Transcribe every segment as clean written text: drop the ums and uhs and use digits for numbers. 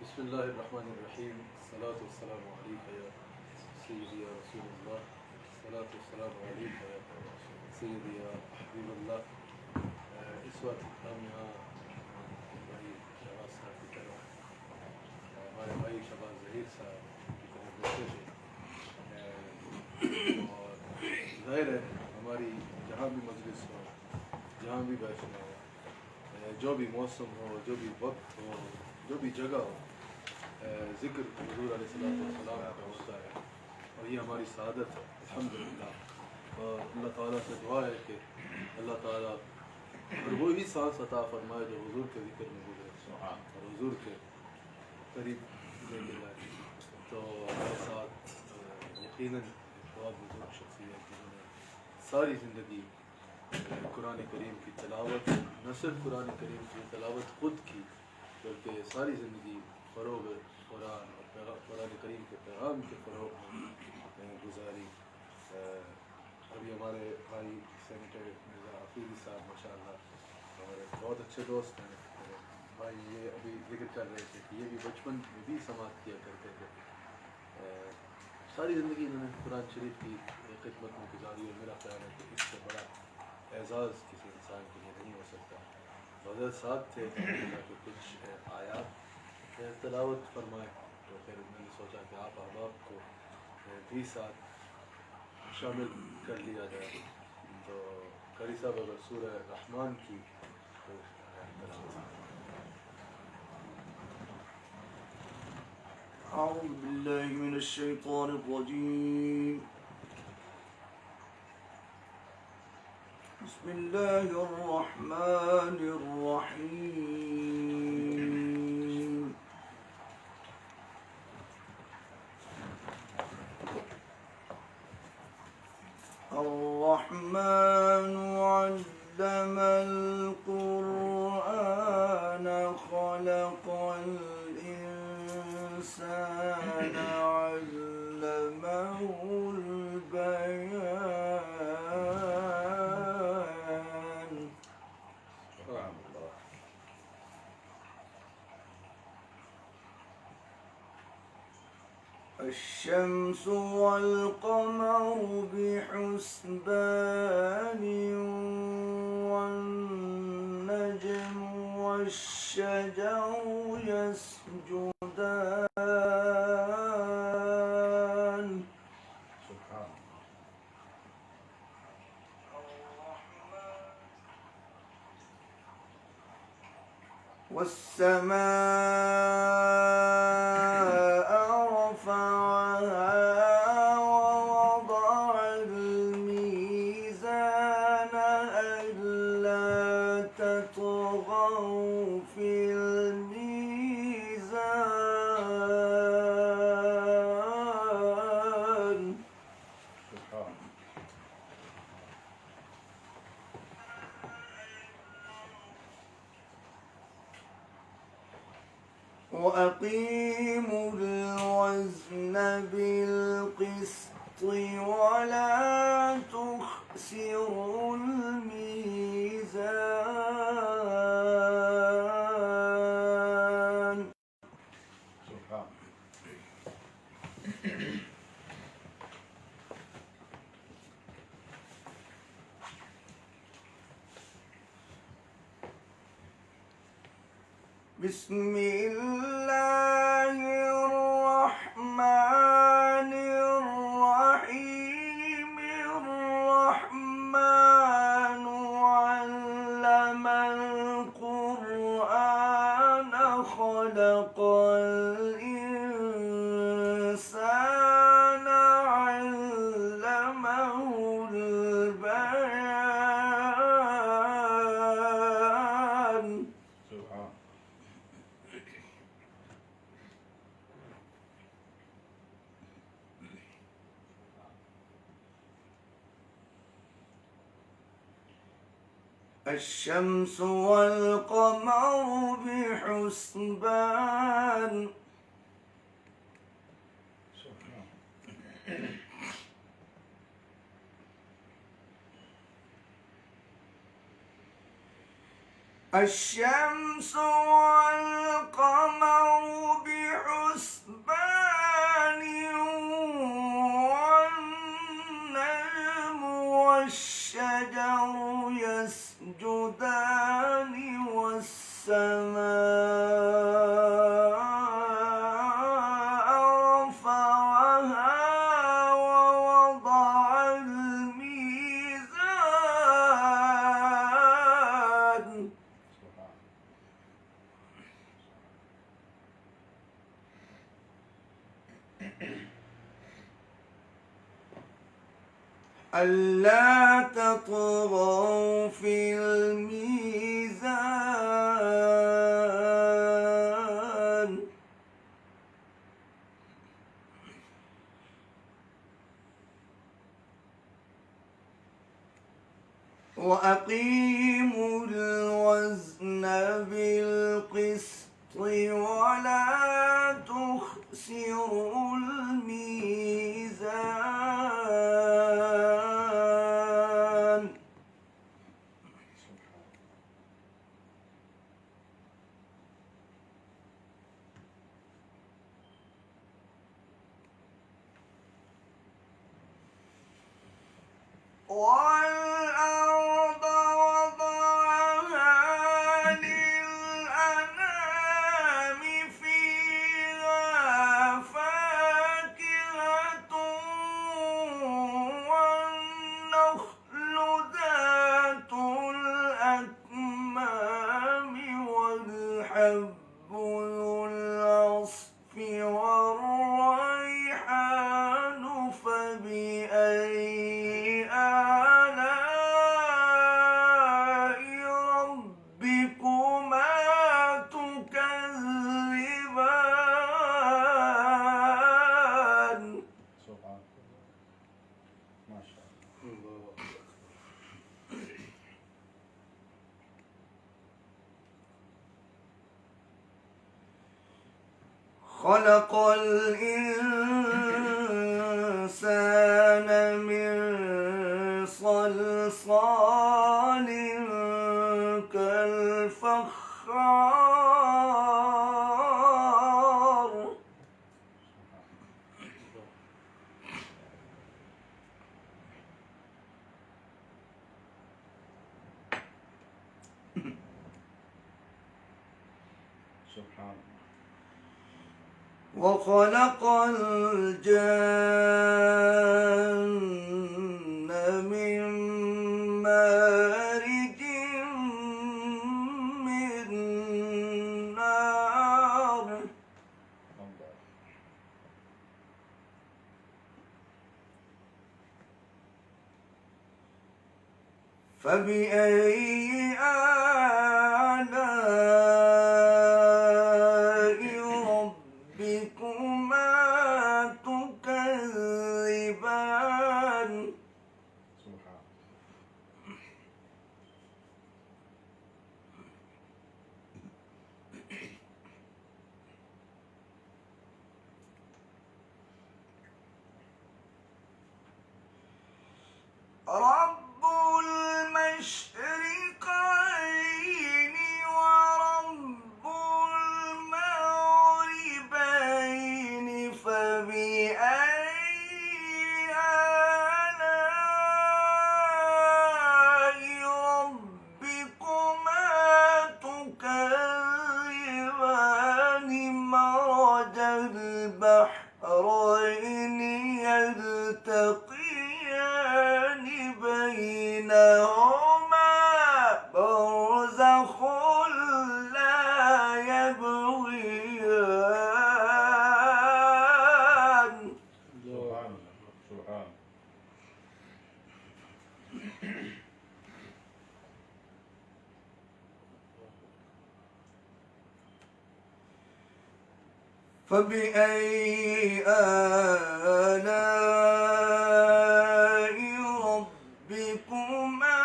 بسم الله الرحمن الرحيم. الصلاة والسلام عليك يا سيدي يا رسول الله. الصلاة والسلام عليك يا سيدي يا حبيب الله. اس وقت ہم یہاں بھائی شہباز صاحب کی طرف ہمارے بھائی شہباز ظہیر صاحب کی طرف بیٹھے تھے، اور ظاہر ہے ہماری جہاں بھی مجلس ہو، جہاں بھی بیٹھنا ہو، جو بھی موسم ہو، جو بھی وقت ہو، جو بھی جگہ ہو، ذکر حضور علیہ السلام کا ہوتا ہے، اور یہ ہماری سعادت ہے الحمدللہ. اور اللہ تعالیٰ سے دعا ہے کہ اللہ تعالیٰ اور وہی سانس عطا فرمائے جو حضور کے ذکر میں گزرے اور حضور کے قریب لے کے جائے. تو ہمارے ساتھ یقیناً بہت بزرگ شخصیت جنہوں نے ساری زندگی قرآن کریم کی تلاوت، نہ صرف قرآن کریم کی تلاوت خود کی بلکہ ساری زندگی فروغ قرآن اور قرآن کریم کے پیغام کے فروغ میں گزاری. ابھی ہمارے بھائی سینیٹر مرزا حفیظ صاحب ماشاء اللہ ہمارے بہت اچھے دوست ہیں. بھائی یہ ابھی ذکر کر رہے تھے کہ یہ بھی بچپن میں بھی سماعت کیا کرتے تھے. ساری زندگی انہوں نے قرآن شریف کی خدمت میں گزاری، اور میرا خیال ہے کہ اس سے بڑا اعزاز کسی انسان کے لیے نہیں ہو سکتا. حضرت ساتھ تھے کہ کچھ آیات تلاوت فرمائے، تو پھر میں نے سوچا کہ آپ احباب کو بھی ساتھ شامل کر لیا جائے. تو قاری صاحب اگر سورہ رحمان کی أعوذ بالله من الشيطان الرجيم. بسم الله الرحمن الرحيم. الرحمن علم القرآن خلق الإنسان علمه البيان. الشمس والقمر بحسبان والنجم والشجر يسجدان. والسماء رفعها ووضع الميزان ألا تطغوا في الميزان. وأقيموا الوزن بالقسط ولا تخسروا الميزان. بسم الله الرحمن الرحيم. الرحمن علم القرآن خلق الإنسان علمه البيان. الشمس والقمر بحسبان. الشمس والقمر بحسبان ألا تطغوا في الميزان وأقيموا الوزن بالقسط ولا تخسروا الميزان والأرض وضعها للأنام فيها فاكهة والنخل ذات الأكمام والحب ذو العصف والريحان فبأي آلاء ربكما تكذبان سبحان الله ما شاء الله. الله أكبر. خلق الإنسان من صلصال كالفخار سبحان الله. وخلق الجن من مارج من نار الله. فبأي آلاء ربكما تكذبان سبحان الله. رب المشرقين ورب المغربين فبأي آلاء ربكما تكذبان مرج البحرين يلتقيان بينهما برزخ لا يبغيان سبحان الله. سبحان الله. فبأي آلاء ربكما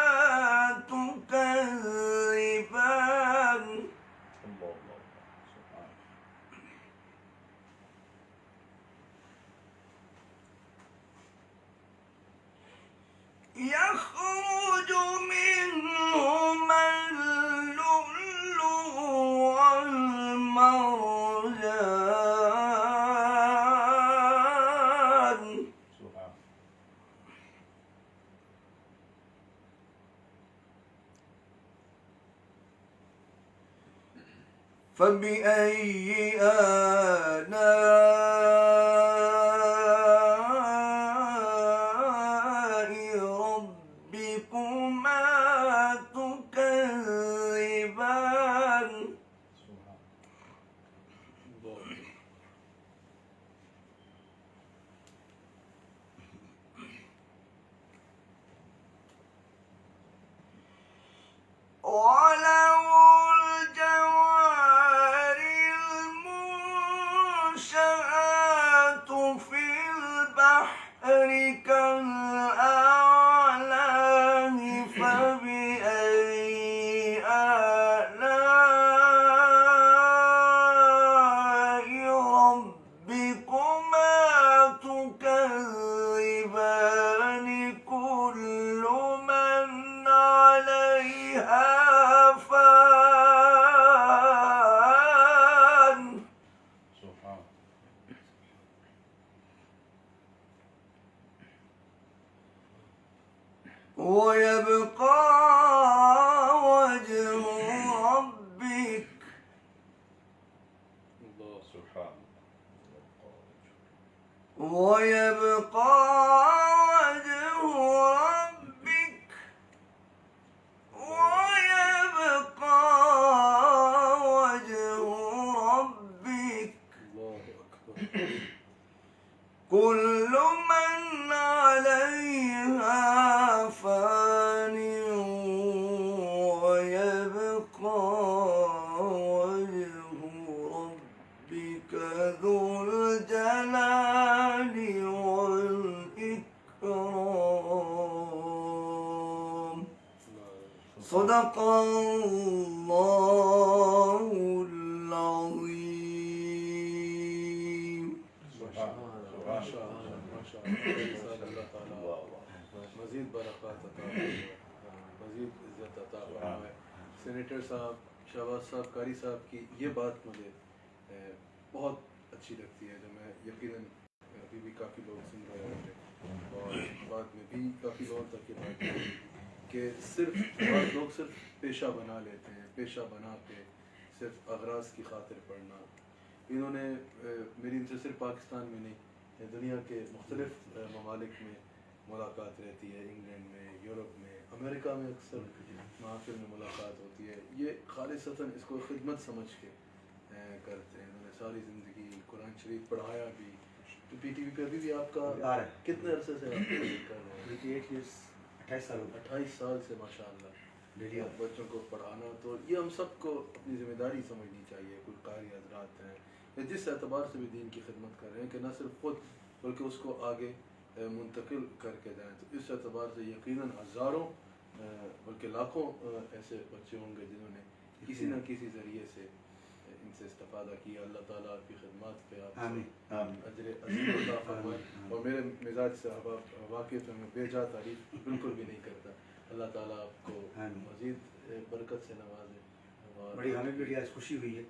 تكذبان الله الله. سبحان الله. يخرج منهما اللؤلؤ والمرجان سبحان الله. فبأي آلاء ربكما تكذبان سبحان الله أكبر. وله الجوار المنشآت في البحر كالأعلام فبأي آلاء ربكما تكذبان كل من عليها فان سبحان ويبقى وجه ربك الله سبحان ويبقى وجه ربك ويبقى وجه ربك الله أكبر. كل من عليها فان ويبقى وجه ربك ذو الجلال والإكرام صدق الله العظيم ما شاء الله ما شاء الله اللہ تعالیٰ مزید برکات عطا فرمائے، مزید عزت عطا فرمائے۔ سینیٹر صاحب، شہباز صاحب، قاری صاحب کی یہ بات مجھے بہت اچھی لگتی ہے، جو میں یقیناً ابھی بھی کافی لوگ سن رہے ہوں گے اور بعد میں بھی کافی لوگوں تک یہ بات ہے کہ صرف بعض لوگ صرف پیشہ بنا لیتے ہیں، پیشہ بنا کے صرف اغراض کی خاطر پڑھنا۔ انہوں نے میری ان سے صرف پاکستان میں نہیں، دنیا کے مختلف ممالک میں ملاقات رہتی ہے، انگلینڈ میں، یورپ میں، امریکہ میں اکثر محافل میں ملاقات ہوتی ہے۔ یہ خالصتاً اس کو خدمت سمجھ کے کرتے ہیں۔ انہوں نے ساری زندگی قرآن شریف پڑھایا بھی۔ تو پی ٹی وی پہ ابھی بھی آپ کا کتنے عرصے سے آپ کر رہے ہیں؟ 28 سال سے ماشاء اللہ بچوں کو پڑھانا۔ تو یہ ہم سب کو اپنی ذمہ داری سمجھنی چاہیے، کوئی قاری حضرات ہیں یا جس اعتبار سے بھی دین کی خدمت کر رہے ہیں، کہ نہ صرف خود بلکہ اس کو آگے منتقل کر کے جائیں۔ تو اس اعتبار سے یقیناً ہزاروں بلکہ لاکھوں ایسے بچے ہوں گے جنہوں نے کسی نہ کسی ذریعے سے ان سے استفادہ کیا۔ اللہ تعالیٰ آپ کی خدمات پہ آپ سے اجر عظیم عطا فرمائے۔ اور میرے مزاج سے واقعی تو میں بے جا تعریف بالکل بھی نہیں کرتا۔ اللہ تعالیٰ آپ کو مزید برکت سے نوازے۔ بڑی ہمیں بھی آج خوشی ہوئی ہے،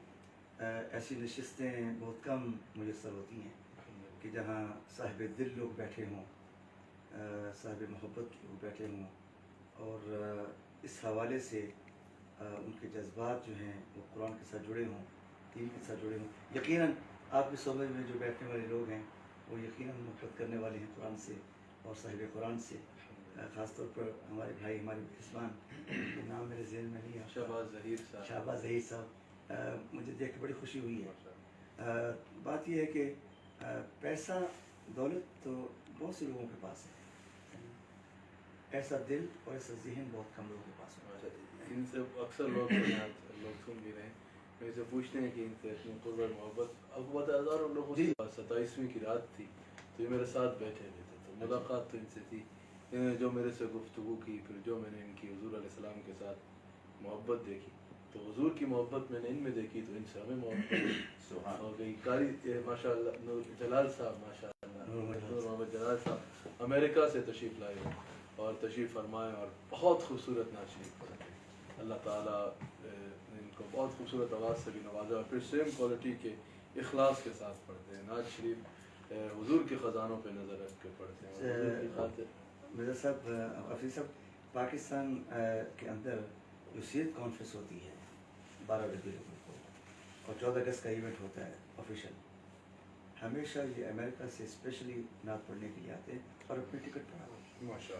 ایسی نشستیں بہت کم میسر ہوتی ہیں کہ جہاں صاحب دل لوگ بیٹھے ہوں، صاحب محبت لوگ بیٹھے ہوں، اور اس حوالے سے ان کے جذبات جو ہیں وہ قرآن کے ساتھ جڑے ہوں، دین کے ساتھ جڑے ہوں۔ یقیناً آپ کی صحبت میں جو بیٹھنے والے لوگ ہیں وہ یقیناً محبت کرنے والے ہیں قرآن سے اور صاحب قرآن سے۔ خاص طور پر ہمارے بھائی، ہمارے میزبان، نام میرے ذہن میں نہیں ہے، شہباز ظہیر صاحب، شہباز ظہیر صاحب، مجھے دیکھ کے بڑی خوشی ہوئی ہے۔ بات یہ ہے کہ پیسہ دولت تو بہت سے لوگوں کے پاس ہے، ایسا دل اور ایسا ذہن بہت کم لوگوں کے پاس ہے۔ ان سے اکثر لوگ سن بھی رہے ہیں، ان سے پوچھتے ہیں کہ ان سے اتنی قربت محبت۔ اب بہت ہزاروں لوگوں سے 27ویں کی رات تھی تو یہ میرے ساتھ بیٹھے ہوئے تھے، تو ملاقات تو ان سے تھی۔ انہوں نے جو میرے سے گفتگو کی، پھر جو میں نے ان کی حضور علیہ السلام کے ساتھ محبت دیکھی، تو حضور کی محبت میں نے ان میں دیکھی تو ان سے ہمیں محبت ہو گئی۔ قاری ماشاء اللہ نور جلال صاحب، ماشاء اللہ نور محمد جلال صاحب امریکہ سے تشریف لائے اور تشریف فرمائے اور بہت خوبصورت نعت شریف پڑھتے ہیں۔ اللہ تعالیٰ ان کو بہت خوبصورت آواز سے بھی نوازا، اور پھر سیم کوالٹی کے اخلاص کے ساتھ پڑھتے ہیں۔ نعت شریف حضور کے خزانوں پہ نظر رکھ کے پڑھتے ہیں۔ حضور کی خاطر مرزا صاحب، حفیظ صاحب، پاکستان کے اندر جو سیرت کانفرنس ہوتی ہے 12 ربیع الاول کو اور 14 اگست کا ایونٹ ہوتا ہے آفیشیل، ہمیشہ یہ امریکہ سے اسپیشلی نعت پڑھنے کے لیے آتے ہیں اور اپنی ٹکٹ پڑھا ہوئی۔ ماشاء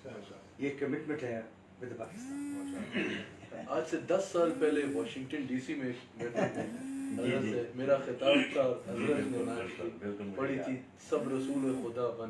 اللہ یہ کمٹمنٹ ہے ود پاکستان۔ آج سے 10 سال پہلے واشنگٹن ڈی سی میں حضرت سے میرا خطاب تھا، حضرت نے نعت شریف پڑھی تھی، سب رسول خدا بن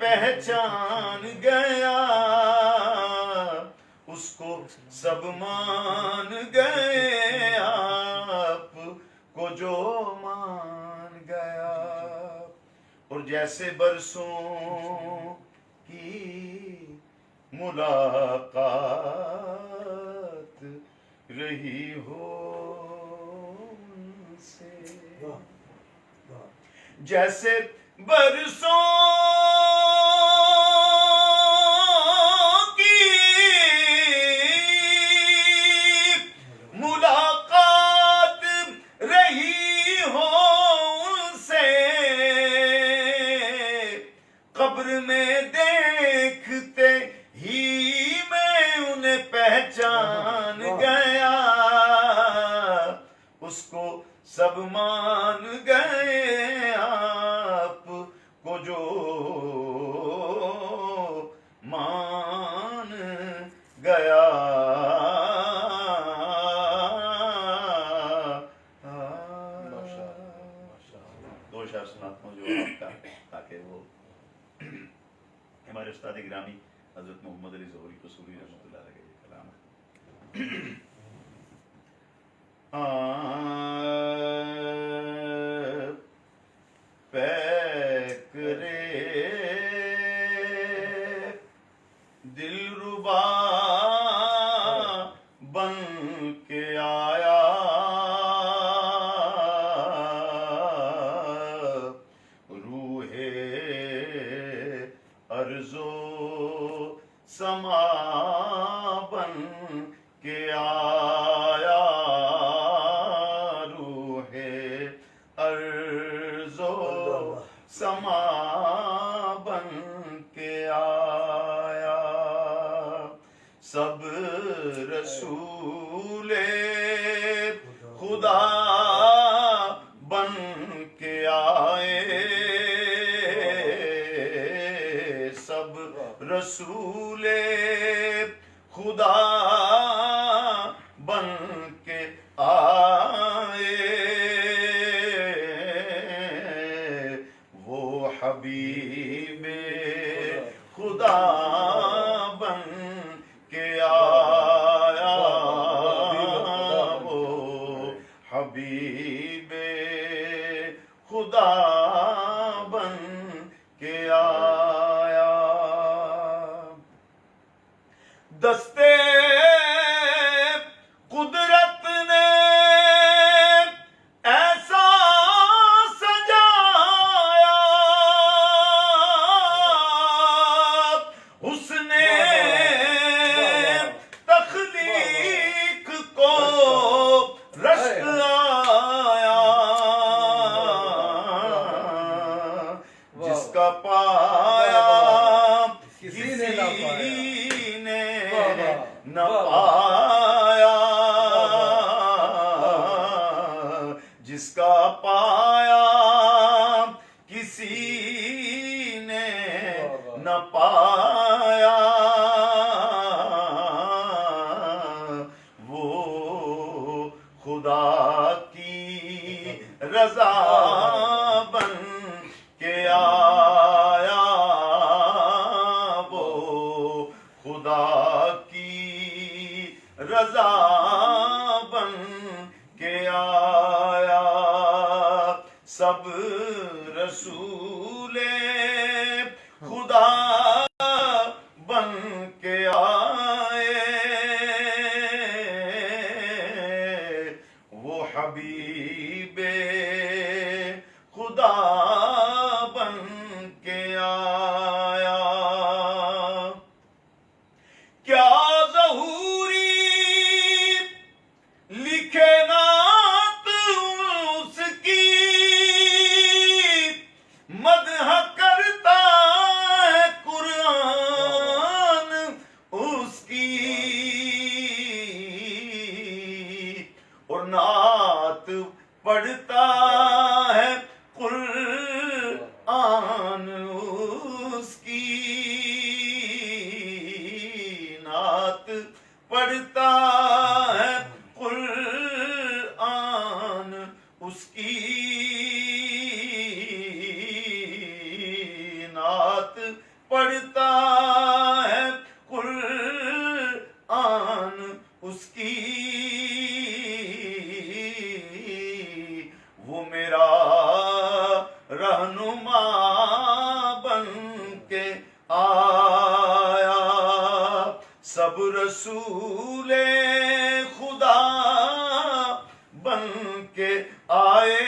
پہچان گیا، اس کو سب مان گئے، آپ کو جو مان گیا۔ اور جیسے برسوں کی ملاقات رہی ہو ان سے، جیسے برسوں کی ملاقات رہی ہو ان سے، قبر میں دیکھتے ہی میں انہیں پہچان گیا، اس کو سب مان گئے، آپ کو جو مان گیا۔ دو شعر سناتا ہوں جو آپ کا، تاکہ وہ ہمارے استاد گرامی حضرت محمد علی ظہوری قصوری رحمۃ اللہ علیہ کا یہ کلام ہے۔ پیکرے دلربا بن کے آیا، روح ارض و سما بن کے آیا، روح ارض و سما بن کے آیا، سب رسول خدا بن کے آئے، سب رسول خدا بن کے آئے، وہ حبیب خدا بن کے آیا، وہ حبیب خدا بن کے آیا۔ دستے قدرت نے ایسا سجایا، اس نے تخلیق کو رشک آیا، جس کا پایا کسی نے نہ پایا، جس کا پایا کسی نے نہ پایا، وہ خدا کی رضا بن کے آیا، وہ خدا کی رضا بن کے آیا، سب رسول خدا بن کے آئے، وہ حبیب خدا بن کے آیا۔ کیا ظہوری لکھے نعت اس کی، مدح کرتا ہے قرآن اس کی، اور نعت پڑھتا ہے قرآن اس کی، نعت پڑھتا ہے قرآن اس کی، نعت پڑھتا ہے قرآن اس کی، وہ میرا رہنما بن کے آیا، سب رسول خدا بن کے آئے،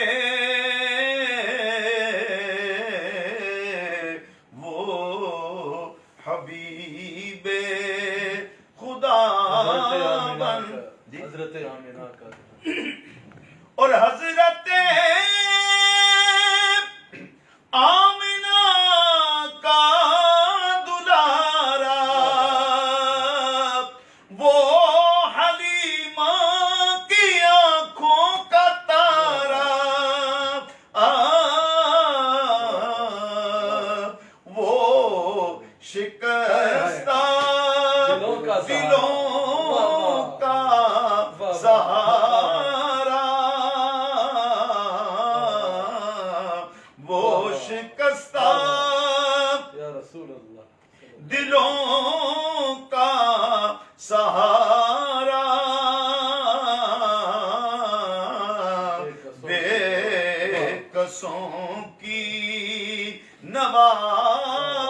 وہ حبیب خدا بن، حضرت آمینہ کا اور حضرت آمنہ کا دلارا، وہ حلیمہ کی آنکھوں کا تارا، وہ شکستہ دلوں کا سہارا، وہ شکستہ یا رسول اللہ دلوں کا سہارا، بے کسوں کی نوا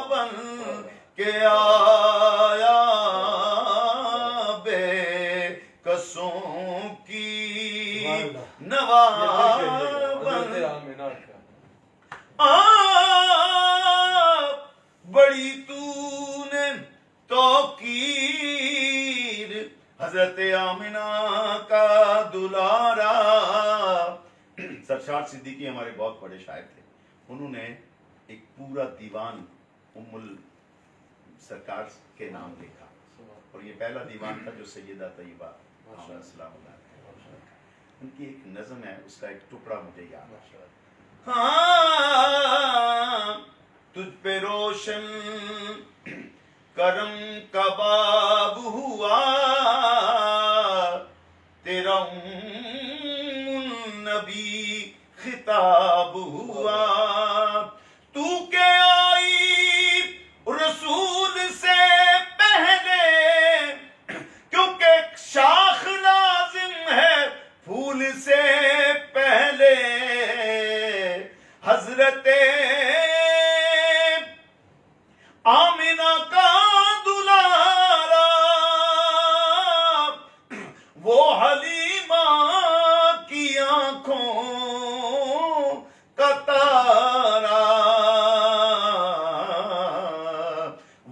بن کے آیا، بے کسوں کی نوا بن، حضرت آمینہ کا بڑی تو نے توقیر حضرت آمنہ کا دلارا۔ سرشار صدیقی ہمارے بہت بڑے شاعر تھے، انہوں نے ایک پورا دیوان ام سرکار کے نام لکھا، اور یہ پہلا دیوان تھا جو سیدہ طیبہ السلام اللہ ان کی ایک نظم ہے، اس کا ایک ٹکڑا مجھے یاد ہے۔ ہاں تجھ پہ روشن کرم کا باب ہوا، تیرا نبی خطاب ہوا، تو کہ آئی رسول سے پہلے، کیونکہ شاخ لازم ہے پھول سے پہلے، حضرت آمنہ کا دلارا، وہ حلیمہ کی آنکھوں کا تارا،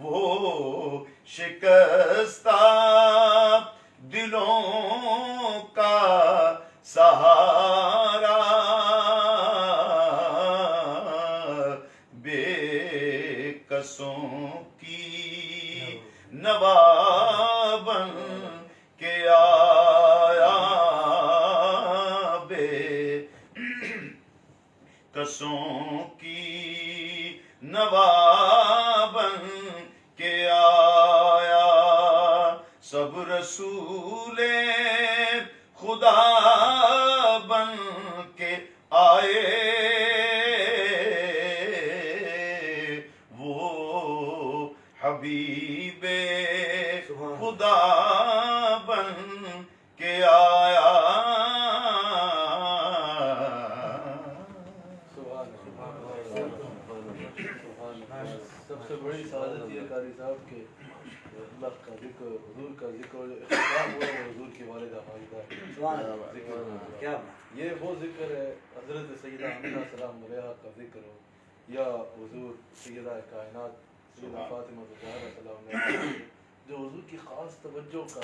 وہ شکستہ دلوں کا سہارا، بے کسوں کی نوا بن کے آیا، بے کسوں کی نوا بن کے آیا، سب رسول خدا بن کے آئے، وہ حبیب خدا بن کے آیا۔ سب سے بڑی سعادت یہ قاری صاحب کہ اللہ کا ذکر، حضور کا ذکر، جو اختتام ہوا ہے حضور کی والدہ والدہ ذکر، کیا یہ وہ ذکر ہے حضرت سیدہ آمنہ سلام علیہا کا ذکر ہو، یا حضور سیدہ کائنات سیدہ فاطمہ زہرا سلام علیہا، جو حضور کی خاص توجہ کا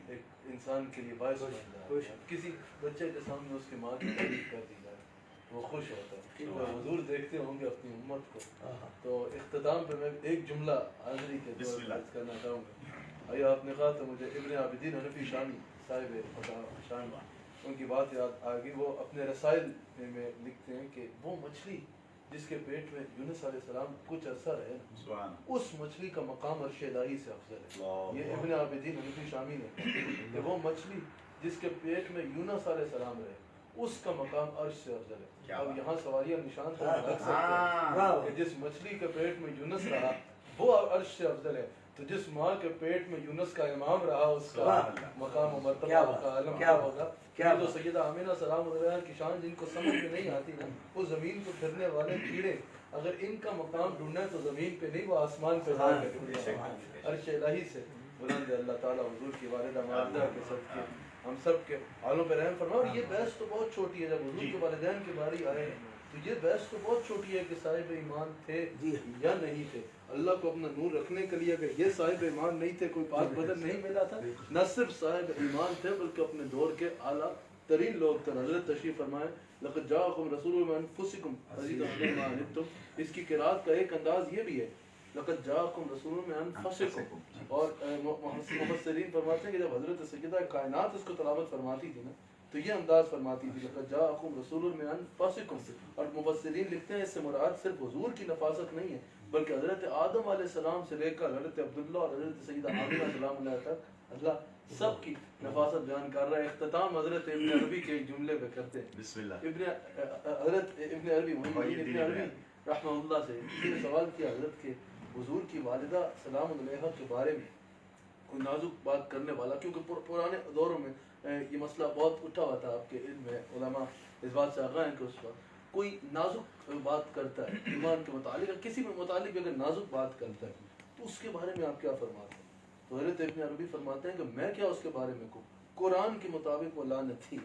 ایک انسان کے لیے باعث بنتا ہے۔ کسی بچے کے سامنے اس کی ماں کی تعریف کر دی جائے وہ خوش ہوتا ہے، تو حضور دیکھتے ہوں گے اپنی امت کو۔ تو اختتام پہ میں ایک جملہ حاضری کے طور پر کرنا چاہوں گا۔ آیا آپ نے کہا تو مجھے ابن عابدین حنفی شامی صاحب شامی ان کی بات یاد آ گئی، وہ اپنے رسائل میں لکھتے ہیں کہ وہ مچھلی جس کے پیٹ میں یونس علیہ السلام کچھ عرصہ رہے نا، اس مچھلی کا مقام عرش الہی سے افضل ہے۔ یہ ابن عابدین حنفی شامی نے کہ وہ مچھلی جس کے پیٹ میں یونس علیہ السلام رہے اس کا مقام عرش سے افضل ہے۔ اب یہاں سواریہ نشان تو رکھ سکتے ہیں کہ جس مچھلی کے پیٹ میں یونس رہا وہ عرش سے افضل ہے. تو جس ماں کے پیٹ میں یونس کا امام رہا اس کا مقام و مرتبہ کا عالم کیا ہوگا. یہ جو سیدہ آمینہ سلام علیہا کی شان جن کو سمجھ میں نہیں آتی نا, وہ زمین کو پھرنے والے کیڑے اگر ان کا مقام ڈھونڈنا ہے تو زمین پہ نہیں, وہ آسمان پہ جا کے ڈھونڈے. عرش الہی سے بلند اللہ تعالیٰ حضور کی والدہ ماجدہ کے صدقے ہم سب کے حالوں پہ رحم فرمائے. اور یہ بحث تو بہت چھوٹی ہے, جب حضور کے والدین کی باری آئے تو یہ بحث تو بہت چھوٹی ہے کہ صاحب ایمان تھے یا نہیں تھے. اللہ کو اپنا نور رکھنے کے لیے اگر یہ صاحب ایمان نہیں تھے, کوئی پاک بدن نہیں ملا تھا, نہ صرف صاحب ایمان تھے بلکہ اپنے دور کے اعلیٰ ترین لوگ تھے. حضرت تشریف فرمائے لقد جاءکم رسول من انفسکم عزیز علیہ ما عنتم. اس کی قرات کا ایک انداز یہ بھی ہے لقد جاءکم رسول من انفسکم. اور مفسرین فرماتے ہیں کہ جب حضرت سیدہ کائنات اس کو تلاوت فرماتی تھی نا تو یہ انداز فرماتی تھی لقد جاءکم رسول من انفسکم. اور مفسرین لکھتے ہیں اس سے مراد صرف حضور کی نفاست نہیں ہے بلکہ حضرت آدم علیہ السلام سے لے کر حضرت عبداللہ اور حضرت سیدہ آمینہ سلام علیہ تک اللہ سب کی نفاست بیان کر رہا ہے. اختتام حضرت ابن عربی کے ایک جملے پہ کرتے ہیں. بسم اللہ. حضرت ابن عربی ابن عربی رحمہ اللہ سے یہ سوال کیا حضرت کے حضور کی والدہ سلام علیہا کے بارے میں کوئی نازک بات کرنے والا, کیونکہ پرانے دوروں میں یہ مسئلہ بہت اٹھا ہوا تھا, آپ کے علم میں علماء اس بات سے آگاہ ہیں کہ اس وقت کوئی نازک بات کرتا ہے ایمان کے متعلق, کسی بھی متعلق اگر نازک بات کرتا ہے تو اس کے بارے میں آپ کیا فرماتے ہیں؟ تو حضرت ابن عربی فرماتے ہیں کہ میں کیا اس کے بارے میں کہوں, قرآن کے مطابق وہ لعنت تھی,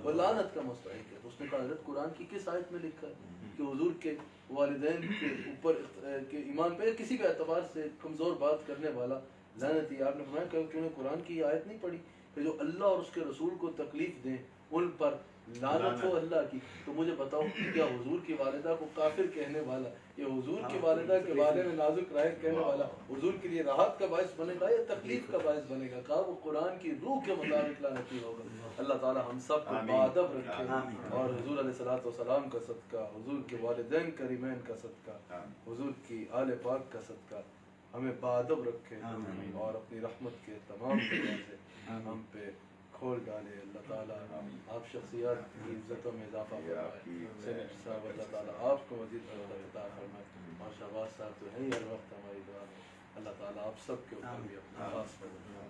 وہ لعنت کا مستحق ہے. تو اس نے کہا حضرت قرآن کی کس آیت میں لکھا ہے کہ حضور کے والدین کے اوپر کے ایمان پہ کسی بھی اعتبار سے کمزور بات کرنے والا لعنتی. آپ نے فرمایا کہ کیوں قرآن کی یہ آیت نہیں پڑھی کہ جو اللہ اور اس کے رسول کو تکلیف دیں ان پر لعنت ہو اللہ کی. تو مجھے بتاؤ کیا حضور کی والدہ کو کافر کہنے والا یا حضور کی والدہ کے بارے میں نازک رائے کہنے والا حضور کے لیے راحت کا باعث بنے گا یا تکلیف کا باعث بنے گا؟ کہا وہ قرآن کی روح کے مطابق لعنتی ہوگا. اللہ تعالی ہم سب کو باادب رکھے اور حضور علیہ الصلوۃ والسلام کا صدقہ, حضور کے والدین کریمین کا صدقہ, حضور کی آل پاک کا صدقہ ہمیں باادب رکھے اور اپنی رحمت کے تمام سے ہم پہ کھول ڈالے. اللہ تعالیٰ آپ شخصیات کی عزتوں میں اضافہ فرمائے. سینٹ صاحب اللہ تعالیٰ آپ کو مزید عطا فرمائے. اور شہباز صاحب تو ہے ہی ہر وقت ہماری دعا. اللہ تعالیٰ آپ سب کے اوپر بھی اپنا خاص فرمائے.